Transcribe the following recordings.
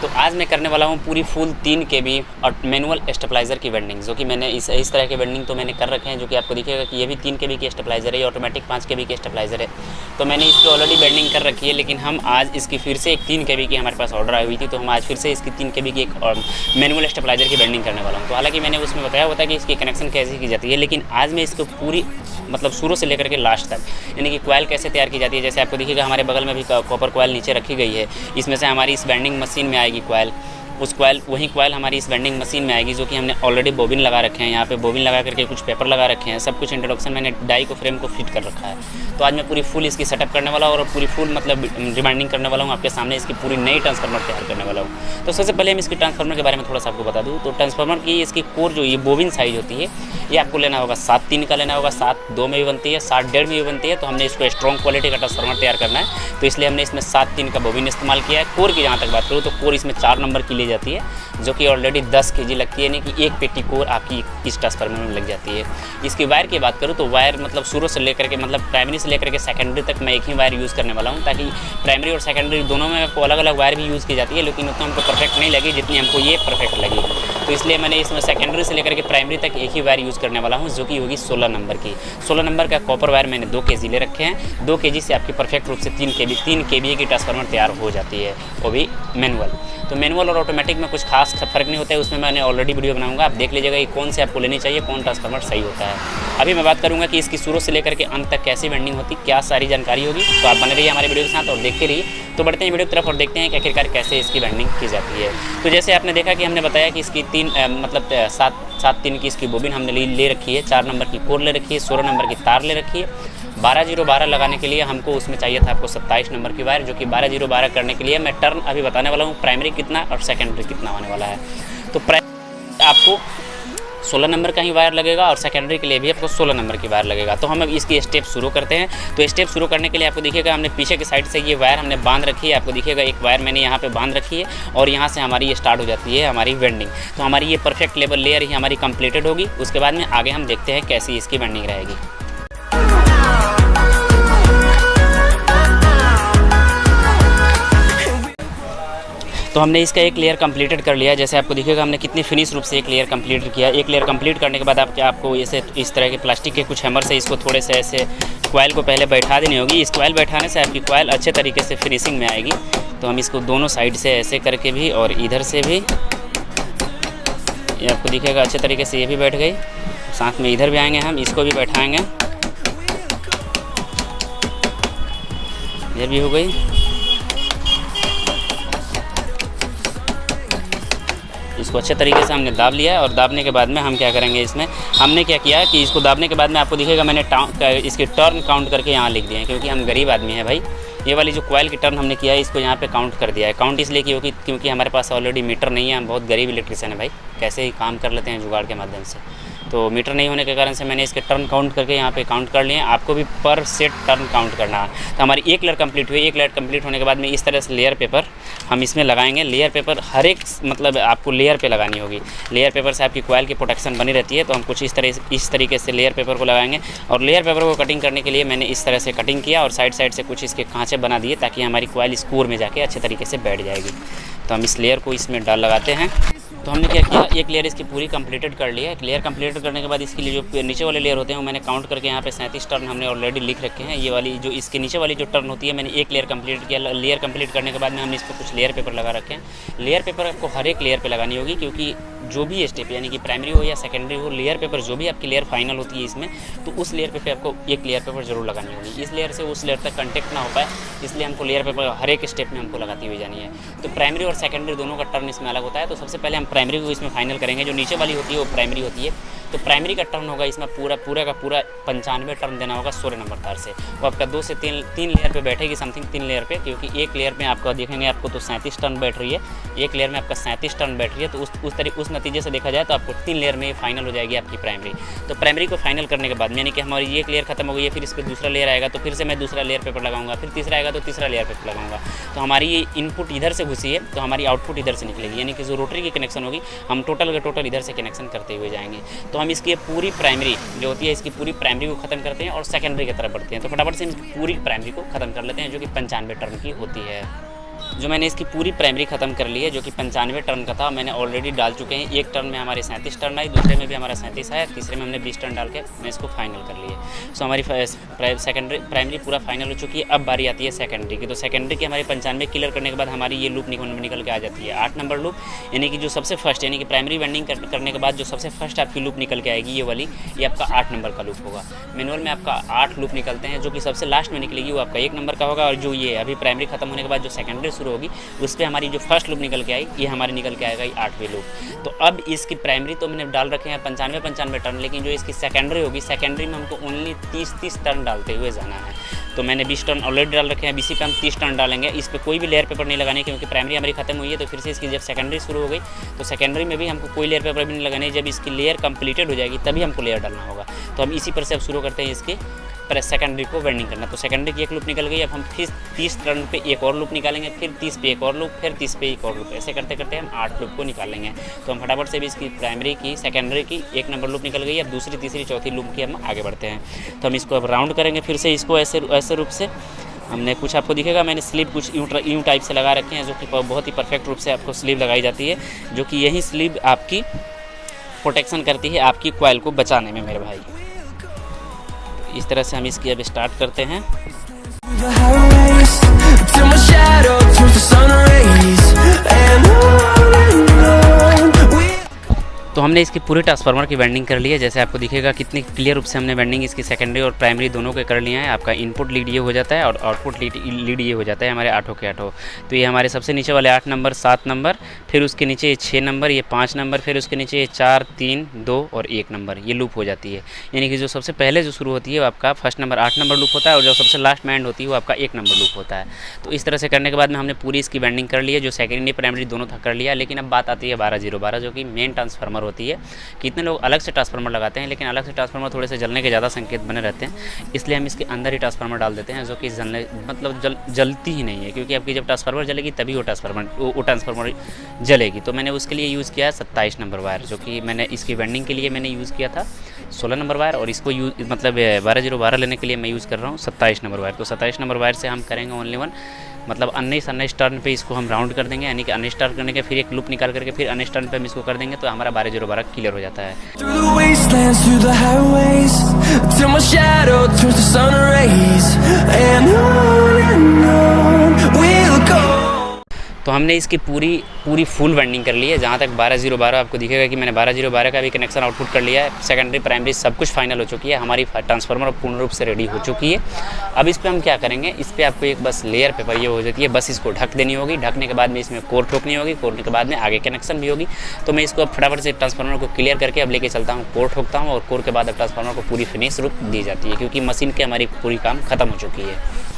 तो आज मैं करने वाला हूँ पूरी फुल 3 kb और मैनुअल स्टेबलाइज़र की वेल्डिंग, जो कि मैंने इस तरह के वेल्डिंग तो मैंने कर रखे हैं, जो कि आपको दिखेगा कि ये भी 3 kb की स्टेबलाइज़र है, ये ऑटोमेटिक 5 kb की स्टेबलाइज़र है। तो मैंने इसकी ऑलरेडी वेल्डिंग कर रखी है, लेकिन हम आज इसकी फिर से एक 3 kb की हमारे पास ऑर्डर आई हुई थी, तो हम आज फिर से इसकी 3 kb की एक मैनुअल स्टेबलाइज़र की वेल्डिंग करने वाला हूँ। तो हालाँकि मैंने उसमें बताया होता है कि इसकी कनेक्शन कैसे की जाती है, लेकिन आज मैं इसको पूरी मतलब शुरू से लेकर के लास्ट तक, यानी कि कॉइल कैसे तैयार की जाती है। जैसे आपको दिखेगा हमारे बगल में भी कॉपर कॉइल नीचे रखी गई है, इसमें से हमारी इस बेंडिंग मशीन में आएगी कॉइल, वही कॉइल हमारी इस वेल्डिंग मशीन में आएगी, जो कि हमने ऑलरेडी बोबिन लगा रखे हैं। यहाँ पे बोबिन लगा करके कुछ पेपर लगा रखे हैं, सब कुछ इंट्रोडक्शन मैंने डाई को फ्रेम को फिट कर रखा है। तो आज मैं पूरी फुल इसकी सेटअप करने वाला हूँ और पूरी फुल मतलब रिमाइंडिंग करने वाला हूँ आपके सामने, इसकी पूरी नई ट्रांसफार्मर तैयार करने वाला हूँ। तो सबसे पहले हम इसकी ट्रांसफार्मर के बारे में थोड़ा सा आपको बता दूँ। तो ट्रांसफार्मर की इसकी कोर जो ये बोबिन साइज होती है, ये आपको लेना होगा 7-3 का लेना होगा, 7-2 में भी बनती है, 7-1.5 में भी बनती है। तो हमने इसको स्ट्रॉन्ग क्वालिटी का ट्रांसफार्मर तैयार करना है, तो इसलिए हमने इसमें 7-3 का बोबिन इस्तेमाल किया है। कोर की जहाँ तक बात करूँ तो कोर इसमें 4 नंबर की ली जाती है, जो कि ऑलरेडी 10 kg लगती है, यानी कि एक पेटी कोर आपकी इस ट्रांसफार्मर में लग जाती है। इसकी वायर की बात करूँ तो वायर मतलब शुरू से लेकर के मतलब प्राइमरी से लेकर के सेकेंडरी तक मैं एक ही वायर यूज़ करने वाला हूँ, ताकि प्राइमरी और सेकेंडरी दोनों में आपको अलग अलग वायर भी यूज़ की जाती है, लेकिन उतना हमको परफेक्ट नहीं लगी जितनी हमको ये परफेक्ट लगी। तो इसलिए मैंने इसमें सेकेंडरी से लेकर के प्राइमरी तक एक ही वायर यूज़ करने वाला हूँ, जो कि होगी 16 नंबर की। 16 नंबर का कॉपर वायर मैंने 2 kg ले रखे हैं। 2 kg से आपकी परफेक्ट रूप से 3 kb की ट्रांसफार्मर तैयार हो जाती है, वो भी मैनुअल। तो मैनुअल और ऑटोमेटिक में कुछ खास फ़र्क नहीं होता है, उसमें मैंने ऑलरेडी वीडियो बनाऊंगा, आप देख लीजिएगा कि कौन से आपको लेनी चाहिए, कौन ट्रांसफार्मर सही होता है। अभी मैं बात करूंगा कि इसकी शुरू से लेकर के अंत तक कैसी वेल्डिंग होती, क्या सारी जानकारी होगी। तो आप बने रहिए हमारे वीडियो के साथ और देखते रहिए। तो बढ़ते हैं वीडियो की तरफ और देखते हैं कि आखिरकार कैसे इसकी वेल्डिंग की जाती है। तो जैसे आपने देखा कि हमने बताया कि इसकी 7-3 की इसकी बोबिन हमने ले रखी है, 4 नंबर की कोर ले रखी है, 16 नंबर की तार ले रखी है। 12-0-12 लगाने के लिए हमको उसमें चाहिए था आपको 27 नंबर की वायर, जो कि 12-0-12 करने के लिए मैं टर्न अभी बताने वाला हूँ, प्राइमरी कितना और सेकेंडरी कितना होने वाला है। तो आपको 16 नंबर का ही वायर लगेगा और सेकेंडरी के लिए भी आपको 16 नंबर की वायर लगेगा। तो हम अब इसकी स्टेप शुरू करते हैं। तो स्टेप शुरू करने के लिए आपको दिखेगा हमने पीछे की साइड से ये वायर हमने बांध रखी है, आपको दिखेगा एक वायर मैंने यहाँ पे बांध रखी है और यहाँ से हमारी ये स्टार्ट हो जाती है हमारी वेल्डिंग। तो हमारी ये परफेक्ट लेवल लेयर ही हमारी कंप्लीटेड होगी। उसके बाद में आगे हम देखते हैं कैसी इसकी वेल्डिंग रहेगी। तो हमने इसका एक लेयर कंप्लीटेड कर लिया। जैसे आपको दिखेगा हमने कितनी फिनिश रूप से एक लेयर कंप्लीट किया। एक लेयर कंप्लीट करने के बाद आपको इस तरह के प्लास्टिक के कुछ हैमर से इसको थोड़े से ऐसे कॉइल को पहले बैठा देनी होगी। इस कॉइल बैठाने से आपकी कॉइल अच्छे तरीके से फिनिशिंग में आएगी। तो हम इसको दोनों साइड से ऐसे करके भी और इधर से भी, ये आपको दिखेगा अच्छे तरीके से ये भी बैठ गई। साथ में इधर भी आएंगे, हम इसको भी बैठाएंगे, ये भी हो गई। इसको अच्छे तरीके से हमने दाब लिया है और दाबने के बाद में हम क्या करेंगे, इसमें हमने क्या किया कि इसको दाबने के बाद में आपको दिखेगा मैंने इसके टर्न काउंट करके यहाँ लिख दिए हैं, क्योंकि हम गरीब आदमी हैं भाई। ये वाली जो कॉइल की टर्न हमने किया है इसको यहाँ पे काउंट कर दिया है। काउंट इसलिए क्योंकि हमारे पास ऑलरेडी मीटर नहीं है, हम बहुत गरीब इलेक्ट्रिशियन है भाई, कैसे ही काम कर लेते हैं जुगाड़ के माध्यम से। तो मीटर नहीं होने के कारण से मैंने इसके टर्न काउंट करके यहाँ पे काउंट कर लिए हैं। आपको भी पर सेट टर्न काउंट करना है। तो हमारी एक लेयर कंप्लीट हुई। एक लेयर कंप्लीट होने के बाद में इस तरह से लेयर पेपर हम इसमें लगाएंगे। लेयर पेपर हर एक मतलब आपको लेयर पे लगानी होगी। लेयर पेपर से आपकी कॉइल की प्रोटेक्शन बनी रहती है। तो हम कुछ इस तरीके से लेयर पेपर को लगाएंगे। और लेयर पेपर को कटिंग करने के लिए मैंने इस तरह से कटिंग किया और साइड से कुछ इसके खाँचे बना दिए, ताकि हमारी कॉइल इस कोर में जाके अच्छे तरीके से बैठ जाएगी। तो हम इस लेयर को इसमें लगाते हैं। तो हमने क्या किया, एक लेयर इसकी पूरी कंप्लीटेड कर लिया है। एक लेयर कंप्लीटेड करने के बाद इसके लिए जो नीचे वाले लेयर होते हैं वो मैंने काउंट करके यहाँ पे 37 टर्न हमने ऑलरेडी लिख रखे हैं। ये वाली जो इसके नीचे वाली जो टर्न होती है मैंने एक लेयर कंप्लीट किया। लेयर कंप्लीट करने के बाद में हमने इस पर कुछ लेयर पेपर लगा रखे हैं। लेयर पेपर आपको हर एक लेयर पे लगानी होगी, क्योंकि जो भी स्टेप यानी कि प्राइमरी हो या सेकेंडरी हो, लेयर पेपर जो भी आपकी लेयर फाइनल होती है इसमें, तो उस लेयर पे आपको एक लेयर पेपर जरूर लगानी होगी। इस लेयर से उस लेयर तक कंटेक्ट ना हो पाए, इसलिए हमको लेयर पेपर हर एक स्टेप में हमको लगाती हुई जानी है। तो प्राइमरी और सेकेंडरी दोनों का टर्न इसमें अलग होता है। तो सबसे पहले हम प्राइमरी को इसमें फाइनल करेंगे। जो नीचे वाली होती है वो प्राइमरी होती है। तो प्राइमरी का टर्न होगा इसमें पूरा का पूरा 95 टर्न देना होगा 16 नंबर तार से। वो आपका 2 से 3 लेयर पे बैठेगी, समथिंग 3 लेयर पे, क्योंकि एक लेयर में आपको देखेंगे आपको तो 37 टर्न बैठ रही है, एक लेयर में आपका 37 टर्न बैठ रही है। तो उस नतीजे से देखा जाए तो आपको 3 लेयर में फाइनल हो जाएगी आपकी प्राइमरी। तो प्राइमरी को फाइनल करने के बाद यानी कि हमारी एक लेयर खत्म हो गई है, फिर इस पर दूसरा लेयर आएगा, तो फिर से मैं दूसरा लेयर पेपर लगाऊंगा, फिर तीसरा आएगा तो तीसरा लेयर पेपर लगाऊंगा। तो हमारी ये इनपुट इधर से घुसी है, तो हमारी आउटपुट इधर से निकलेगी, यानी कि जो रोटरी की कनेक्शन होगी हम टोटल का टोटल इधर से कनेक्शन करते हुए जाएंगे। तो हम इसकी पूरी प्राइमरी जो होती है, इसकी पूरी प्राइमरी को खत्म करते हैं और सेकेंडरी की तरफ बढ़ते हैं। तो फटाफट से पूरी प्राइमरी को खत्म कर लेते हैं, जो कि 95 टर्न की होती है। जो मैंने इसकी पूरी प्राइमरी ख़त्म कर ली है, जो कि 95 टर्न का था, मैंने ऑलरेडी डाल चुके हैं। एक टर्न में हमारे 37 टर्न आई, दूसरे में भी हमारा 37 आया, तीसरे में हमने 20 टर्न डाल के मैं इसको फाइनल कर लिए। सो हमारी प्राइमरी पूरा फाइनल हो चुकी है। अब बारी आती है सेकेंडरी की। तो सेकेंडरी की हमारी 95 क्लियर करने के बाद हमारी ये लूप निकल के आ जाती है 8 नंबर लूप, यानी कि जो सबसे फर्स्ट, यानी कि प्राइमरी वेंडिंग करने के बाद जो सबसे फर्स्ट आपकी लूप निकल के आएगी ये वाली, ये आपका 8 नंबर का लूप होगा। मैनुअल में आपका 8 लूप निकलते हैं, जो कि सबसे लास्ट में निकलेगी वो आपका 1 नंबर का होगा। और जो ये अभी प्राइमरी खत्म होने के बाद जो सेकेंडरी शुरू होगी उस पर हमारी जो फर्स्ट लूप निकल के आई, ये हमारी निकल के आएगा 8वीं लूप। तो अब इसकी प्राइमरी तो मैंने डाल रखे हैं 95 टर्न, लेकिन जो इसकी सेकेंडरी होगी, सेकेंडरी में हमको ओनली 30 टर्न डालते हुए जाना है। तो मैंने 20 टर्न ऑलरेडी डाल रखे हैं, अब इसी पे हम 30 टर्न डालेंगे। इस पर कोई भी लेयर पेपर नहीं लगाने, क्योंकि प्राइमरी हमारी खत्म हुई है। तो फिर से इसकी जब सेकेंडरी शुरू हो गई तो सेकेंडरी में भी हमको कोई लेयर पेपर भी नहीं लगाने। जब इसकी लेयर कंप्लीटेड हो जाएगी तभी हमको लेयर डालना होगा। तो हम इसी पर से अब शुरू करते हैं इसकी सेकेंडरी को वेंडिंग करना। तो सेकेंडरी की एक लूप निकल गई, अब हम फिर 30 टर्न पे एक और लूप निकालेंगे, फिर 30 पे एक और लूप, फिर 30 पे एक और लूप। ऐसे करते करते हम 8 लूप को निकालेंगे। तो हम फटाफट से भी इसकी प्राइमरी की, सेकेंडरी की 1 नंबर लूप निकल गई। अब दूसरी, तीसरी, चौथी लूप की हम आगे बढ़ते हैं। तो हम इसको अब राउंड करेंगे फिर से इसको ऐसे रूप से। हमने कुछ आपको दिखेगा, मैंने स्लीव कुछ यूँ टाइप से लगा रखे हैं, जो कि बहुत ही परफेक्ट रूप से आपको स्लीव लगाई जाती है, जो कि यही स्लीव आपकी प्रोटेक्शन करती है आपकी कॉइल को बचाने में मेरे भाई। इस तरह से हम इसकी अब स्टार्ट करते हैं। तो हमने इसकी पूरी ट्रांसफार्मर की वेंडिंग कर ली है। जैसे आपको दिखेगा कितनी क्लियर रूप से हमने वेंडिंग इसकी सेकेंडरी और प्राइमरी दोनों के कर लिया है। आपका इनपुट लीड ये हो जाता है और आउटपुट लीड ये हो जाता है हमारे 8 के 8। तो ये हमारे सबसे नीचे वाले 8 नंबर, 7 नंबर, फिर उसके नीचे ये 6 नंबर, ये 5 नंबर, फिर उसके नीचे ये 4, 3, 2 और 1 नंबर, ये लूप हो जाती है। यानी कि जो सबसे पहले जो शुरू होती है वो आपका फर्स्ट नंबर 8 नंबर लूप होता है, और जो सबसे लास्ट में एंड होती है वो आपका 1 नंबर लूप होता है। तो इस तरह से करने के बाद में हमने पूरी इसकी वेंडिंग कर ली है, जो सेकेंडरी प्राइमरी दोनों था कर लिया। लेकिन अब बात आती है 12-0-12, जो कि मेन ट्रांसफार्मर होती है। कितने लोग अलग से ट्रांसफार्मर लगाते हैं, लेकिन अलग से ट्रांसफार्मर थोड़े से जलने के ज़्यादा संकेत बने रहते हैं, इसलिए हम इसके अंदर ही ट्रांसफार्मर डाल देते हैं, जो कि जलती ही नहीं है। क्योंकि आपकी जब ट्रांसफार्मर जलेगी तभी वो ट्रांसफार्मर जलेगी। तो मैंने उसके लिए यूज़ किया है 27 नंबर वायर, जो कि मैंने इसकी वेंडिंग के लिए मैंने यूज़ किया था 16 नंबर वायर, और इसको 12-0-12 लेने के लिए मैं यूज़ कर रहा हूँ 27 नंबर वायर। तो 27 नंबर वायर से हम करेंगे ओनली वन, मतलब 19 टर्न पे इसको हम राउंड कर देंगे। यानी कि 19 टर्न करने के फिर एक लूप निकाल करके फिर 19 टर्न पे हम इसको कर देंगे, तो हमारा 12-0-12 क्लियर हो जाता है। तो हमने इसकी पूरी फुल वेंडिंग कर ली है। जहाँ तक 12-0-12 आपको दिखेगा कि मैंने 12-0-12 का भी कनेक्शन आउटपुट कर लिया है। सेकेंडरी प्राइमरी सब कुछ फाइनल हो चुकी है, हमारी ट्रांसफार्मर पूर्ण रूप से रेडी हो चुकी है। अब इस पर हम क्या करेंगे, इस पर आपको एक बस लेयर पेपर ये हो जाती है, बस इसको ढक देनी होगी। ढकने के बाद में इसमें कोर ठोकनी होगी, कोर के बाद में आगे कनेक्शन भी होगी। तो मैं इसको अब फटाफट से ट्रांसफार्मर को क्लियर करके अब लेके चलता हूँ, कोर ठोकता हूँ, और कोर के बाद अब ट्रांसफार्मर को पूरी फिनिश रूप दी जाती है, क्योंकि मशीन के हमारी पूरी काम खत्म हो चुकी है।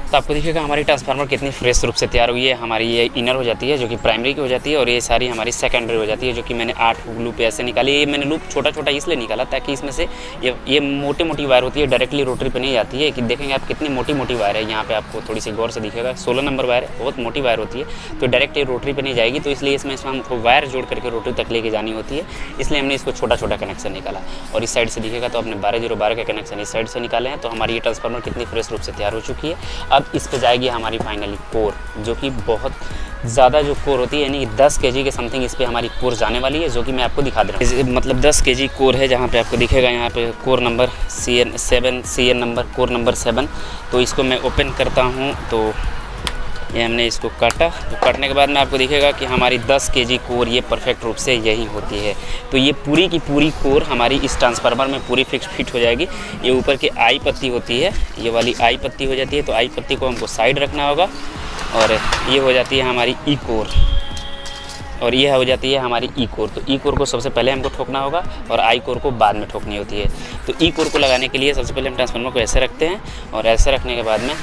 तो आपको देखिएगा हमारी ट्रांसफार्मर कितनी फ्रेश रूप से तैयार हुई है। हमारी ये इनर हो जाती है, जो कि प्राइमरी की हो जाती है, और ये सारी हमारी सेकेंडरी हो जाती है, जो कि मैंने 8 लूप ऐसे निकाली। ये मैंने लूप छोटा इसलिए निकाला ताकि इसमें से ये मोटी वायर होती है, डायरेक्टली रोटरी पे नहीं जाती है। कि देखेंगे आप कितनी मोटी वायर है, यहाँ पे आपको थोड़ी सी गौर से दिखेगा 16 नंबर वायर है, बहुत मोटी वायर होती है, तो डायरेक्टली रोटरी पे नहीं जाएगी। तो इसलिए इसमें हमको वायर जोड़ करके रोटरी तक लेके जानी होती है, इसलिए हमने इसको छोटा कनेक्शन निकाला। और इस साइड से दिखेगा तो अपने 12-0-12 के कनेक्शन इस साइड से निकाले हैं। तो हमारी ये ट्रांसफार्मर कितनी फ्रेश रूप से तैयार हो चुकी है। अब इस पर जाएगी हमारी फाइनली कोर, जो कि बहुत ज़्यादा जो कोर होती है, यानी 10 kg के समथिंग इस पर हमारी कोर जाने वाली है, जो कि मैं आपको दिखा दे रहा हूँ। मतलब 10 kg कोर है, जहाँ पे आपको दिखेगा यहाँ पे core number CN number, core number 7। तो इसको मैं ओपन करता हूँ, तो ये हमने इसको काटा। तो काटने के बाद में आपको दिखेगा कि हमारी 10 kg कोर ये परफेक्ट रूप से यही होती है। तो ये पूरी की पूरी कोर हमारी इस ट्रांसफार्मर में पूरी फिट हो जाएगी। ये ऊपर की आई पत्ती होती है, ये वाली आई पत्ती हो जाती है, तो आई पत्ती को हमको साइड रखना होगा। और ये हो जाती है हमारी ई कोर, और ये हो जाती है हमारी ई कोर। तो ई कोर को सबसे पहले हमको ठोकना होगा, और आई कोर को बाद में ठोकनी होती है। तो ई कोर को लगाने के लिए सबसे पहले हम ट्रांसफार्मर को ऐसे रखते हैं, और ऐसे रखने के बाद में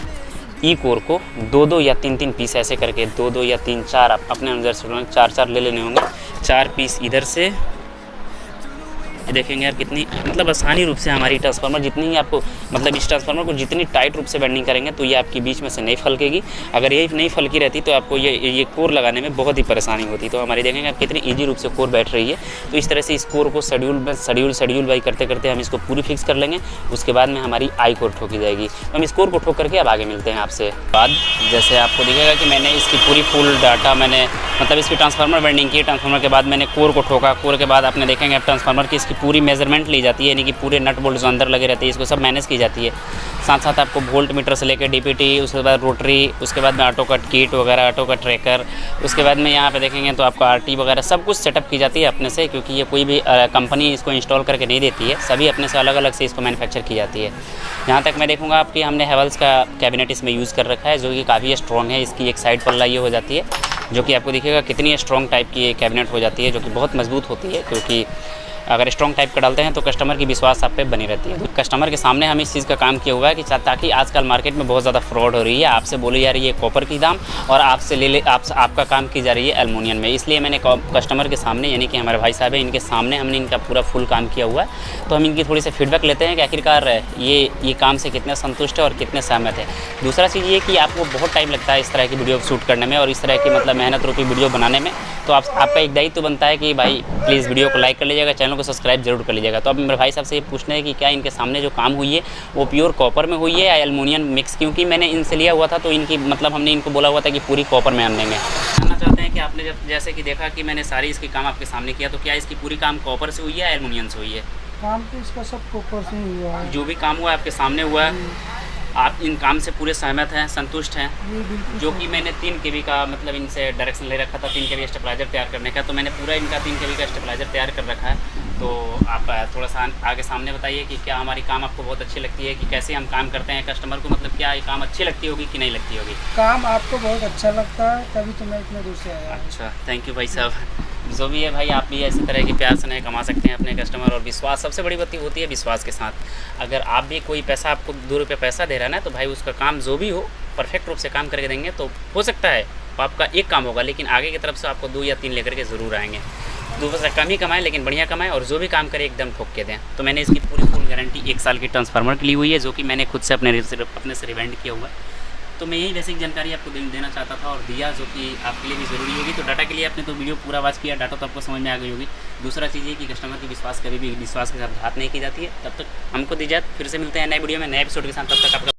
ई कोर को 2-2 या 3-3 पीस ऐसे करके 2-2 या 3-4 आप अपने अंदर से 4-4 ले लेने होंगे। 4 पीस इधर से ये देखेंगे आप कितनी मतलब आसानी रूप से हमारी ट्रांसफार्मर जितनी ही आपको मतलब इस ट्रांसफार्मर को जितनी टाइट रूप से बेंडिंग करेंगे तो ये आपकी बीच में से नहीं फलकेगी। अगर ये नहीं फलकी रहती तो आपको ये कोर लगाने में बहुत ही परेशानी होती। तो हमारी देखेंगे आप कितनी ईजी रूप से कोर बैठ रही है। तो इस तरह से इस कोर को शेड्यूल बाई करते करते हम इसको पूरी फिक्स कर लेंगे। उसके बाद में हमारी आई कोर ठोकी जाएगी। तो हम इस कोर को ठोक करके अब आगे मिलते हैं आपसे। बाद जैसे आपको दिखेगा कि मैंने इसकी पूरी फुल डाटा मैंने मतलब इसकी ट्रांसफार्मर बेंडिंग की। ट्रांसफार्मर के बाद मैंने कोर को ठोका। कोर के बाद आपने देखेंगे अब ट्रांसफार्मर की इसकी पूरी मेजरमेंट ली जाती है, यानी कि पूरे नट बोल्ट जो अंदर लगे रहते हैं इसको सब मैनेज की जाती है। साथ साथ आपको वोल्ट मीटर से लेकर डीपीटी, उसके बाद रोटरी, उसके बाद में ऑटो कट किट वगैरह, ऑटो कट ट्रैकर, उसके बाद में यहाँ पे देखेंगे तो आपका आरटी वगैरह सब कुछ सेटअप की जाती है अपने से, क्योंकि ये कोई भी कंपनी इसको इंस्टॉल करके नहीं देती है, सभी अपने से अलग अलग से इसको मैन्युफैक्चर की जाती है। यहाँ तक मैं देखूँगा आपकी हमने हेवल्स का कैबिनेट इसमें यूज़ कर रखा है जो कि काफ़ी स्ट्रॉन्ग है। इसकी एक साइड पल्ला ये हो जाती है जो कि आपको दिखेगा कितनी स्ट्रॉन्ग टाइप की ये कैबिनेट हो जाती है, जो कि बहुत मजबूत होती है, क्योंकि अगर स्ट्रॉन्ग टाइप का डालते हैं तो कस्टमर की विश्वास आप पे बनी रहती है। कस्टमर के सामने हम इस चीज़ का काम किया हुआ है कि ताकि आजकल मार्केट में बहुत ज़्यादा फ्रॉड हो रही है, आपसे बोली जा रही है कॉपर की दाम और आपसे आपका काम की जा रही है एल्युमिनियम में। इसलिए मैंने कस्टमर के सामने यानी कि हमारे भाई साहब हैं इनके सामने हमने इनका पूरा फुल काम किया हुआ है। तो हम इनकी थोड़ी सी फीडबैक लेते हैं कि आखिरकार ये काम से कितने संतुष्ट है और कितने सहमत है। दूसरा चीज़ ये कि आपको बहुत टाइम लगता है इस तरह की वीडियो शूट करने में और इस तरह की मतलब मेहनत रूपी वीडियो बनाने में। तो आपका एक दायित्व बनता है कि भाई प्लीज़ वीडियो को लाइक कर लीजिएगा, चैनल को सब्सक्राइब जरूर कर लीजिएगा। तो अब मेरे भाई साहब से ये पूछना है कि क्या इनके सामने जो काम हुई है वो प्योर कॉपर में हुई है या एल्युमिनियम मिक्स, क्योंकि मैंने इनसे लिया हुआ था तो इनकी मतलब हमने इनको बोला हुआ था कि पूरी कॉपर में हम देंगे। जानना चाहते हैं कि आपने जब जैसे कि देखा कि मैंने सारी इसकी काम आपके सामने किया, तो क्या इसकी पूरी काम कॉपर से हुई है या एल्युमिनियम से हुई है? काम तो इसका सब कॉपर से ही हुआ है। जो भी काम हुआ है आपके सामने हुआ है, आप इन काम से पूरे सहमत हैं, संतुष्ट हैं? जो कि मैंने 3 kV का मतलब इनसे डायरेक्शन ले रखा था 3 kV स्टेबलाइजर तैयार करने का, तो मैंने पूरा इनका 3 kV का स्टेबलाइजर तैयार कर रखा है। तो आप थोड़ा सा आगे सामने बताइए कि क्या हमारी काम आपको बहुत अच्छी लगती है, कि कैसे हम काम करते हैं कस्टमर को, मतलब क्या ये काम अच्छी लगती होगी कि नहीं लगती होगी? काम आपको बहुत अच्छा लगता है तभी तो मैं इतने दूर से आया। अच्छा, थैंक यू भाई साहब। जो भी है भाई, आप भी ऐसे तरह के प्यार से नहीं कमा सकते हैं अपने कस्टमर, और विश्वास सबसे बड़ी बात होती है विश्वास के साथ। अगर आप भी कोई पैसा आपको 2 रुपये पैसा दे रहा है ना, तो भाई उसका काम जो भी हो परफेक्ट रूप से काम करके देंगे। तो हो सकता है आपका एक काम होगा लेकिन आगे की तरफ से आपको 2 या 3 लेकर के ज़रूर आएंगे। 2 पैसा कम ही कमाएं लेकिन बढ़िया कमाएं, और जो भी काम करें एकदम ठोक के दें। तो मैंने इसकी पूरी फुल गारंटी 1 साल की ट्रांसफार्मर की ली हुई है, जो कि मैंने खुद से अपने से रिवेंड किया हुआ है। तो मैं यही बेसिक जानकारी आपको देना चाहता था और दिया, जो कि आपके लिए भी ज़रूरी होगी। तो डाटा के लिए आपने तो वीडियो पूरा वॉच किया, डाटा तो आपको समझ में आ गई होगी। दूसरा चीज़ ये कि कस्टमर की विश्वास कभी भी विश्वास के साथ घात नहीं की जाती है। तब तक हमको दीजिए, फिर से मिलते हैं नए वीडियो में नए एपिसोड के साथ। तब तक आपका